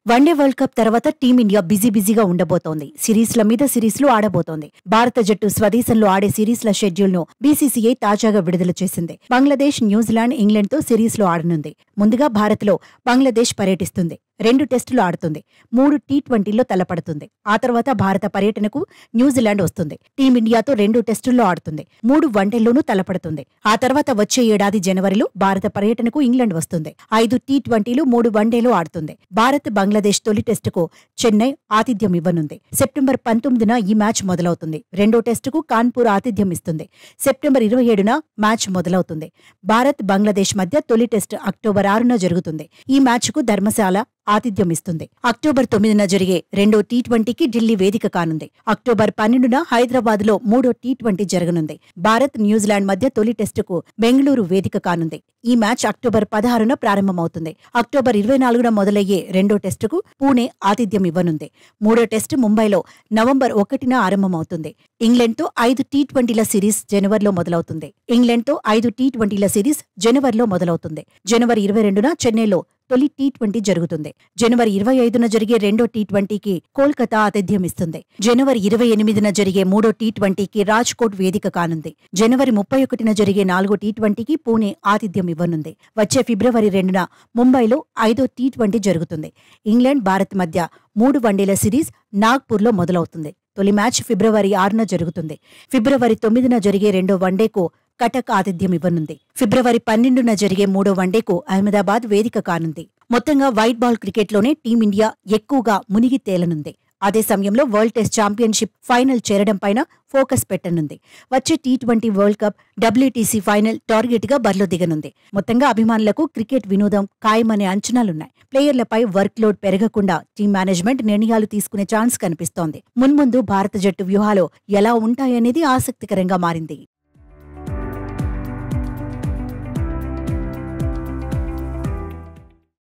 One day world cup తర్వాత team India బిజీగా ఉండబోతోంది. సిరీస్ల మీద సిరీస్లు ఆడబోతోంది. భారత జట్టు స్వదేశంలో ఆడే సిరీస్ల షెడ్యూల్ ను బీసీసీఐ తాజాగా విడుదల చేసింది. బంగ్లాదేశ్, న్యూజిలాండ్, ఇంగ్లాండ్తో సిరీస్లో ఆడనుంది. ముందుగా భారత్లో బంగ్లాదేశ్ పర్యటిస్తుంది. 2 టెస్టులు ఆడుతుంది. 3 టీ20ల్లో తలపడుతుంది. ఆ తర్వాత భారత పర్యటనకు న్యూజిలాండ్ వస్తుంది. టీమిండియాతో 2 టెస్టుల్లో ఆడుతుంది. 3 వన్డేల్లోనూ తలపడుతుంది. ఆ తర్వాత వచ్చే ఏడాది జనవరిలో భారత పర్యటనకు ఇంగ్లాండ్ వస్తుంది. 5 టీ20లు, 3 వన్డేలు ఆడుతుంది. భారత్ బంగ్లాదేశ్ తొలి టెస్టుకు చెన్నై ఆతిథ్యం ఇవ్వనుంది. సెప్టెంబర్ 19న ఈ మ్యాచ్ మొదలవుతుంది. రెండో టెస్టుకు కాన్పూర్ ఆతిథ్యం ఇస్తుంది. సెప్టెంబర్ 27న మ్యాచ్ మొదలవుతుంది. భారత్ బంగ్లాదేశ్ మధ్య తొలి టెస్టు అక్టోబర్ 6న జరుగుతుంది. ఈ మ్యాచ్కు ధర్మశాల ఆతిథ్యం ఇస్తుంది. అక్టోబర్ 9న జరిగే రెండో టీ20కి ఢిల్లీ వేదిక కానుంది. అక్టోబర్ 12న హైదరాబాద్లో మూడో టీ20 జరగనుంది. భారత్, న్యూజిలాండ్ మధ్య తొలి టెస్టుకు బెంగళూరు వేదిక కానుంది. ఈ మ్యాచ్ అక్టోబర్ 16న ప్రారంభమవుతుంది. అక్టోబర్ 24న మొదలయ్యే రెండో టెస్టుకు పూణే ఆతిథ్యం ఇవ్వనుంది. మూడో టెస్టు ముంబైలో నవంబర్ 1న ఆరంభమవుతుంది. ఇంగ్లాండ్తో 5 టీ20ల సిరీస్ జనవరిలో మొదలవుతుంది. జనవరి 22న చెన్నైలో తొలి టీ20 జరుగుతుంది. జనవరి 25న జరిగే రెండో టీ20కి కోల్కతా ఆతిథ్యం ఇస్తుంది. జనవరి 28న జరిగే మూడో టీ20కి రాజ్కోట్ వేదిక కానుంది. జనవరి 31న జరిగే 4 టీ20కి పూణే ఆతిథ్యం ఇవ్వనుంది. వచ్చే ఫిబ్రవరి 2న ముంబైలో 5వ టీ20 జరుగుతుంది. ఇంగ్లాండ్, భారత్ మధ్య 3 వన్డేల సిరీస్ నాగ్పూర్లో మొదలవుతుంది. తొలి మ్యాచ్ ఫిబ్రవరి 6న జరుగుతుంది. ఫిబ్రవరి 9న జరిగే రెండో వన్డేకు కటక్ ఆతిథ్యం ఇవ్వనుంది. ఫిబ్రవరి 12న జరిగే మూడో వన్డేకు అహ్మదాబాద్ వేదిక కానుంది. మొత్తంగా వైట్ బాల్ క్రికెట్లోనే టీమిండియా ఎక్కువగా మునిగి తేలనుంది. అదే సమయంలో వరల్డ్ టెస్ట్ ఛాంపియన్షిప్ ఫైనల్ చేరడంపైన ఫోకస్ పెట్టనుంది. వచ్చే టీ20 వరల్డ్ కప్, WTC ఫైనల్ టార్గెట్గా బరిలో దిగనుంది. మొత్తంగా అభిమానులకు క్రికెట్ వినోదం ఖాయమనే అంచనాలున్నాయి. ప్లేయర్లపై వర్క్ లోడ్ పెరగకుండా టీం మేనేజ్మెంట్ నిర్ణయాలు తీసుకునే ఛాన్స్ కనిపిస్తోంది. మున్ముందు భారత జట్టు వ్యూహాలు ఎలా ఉంటాయనేది ఆసక్తికరంగా మారింది.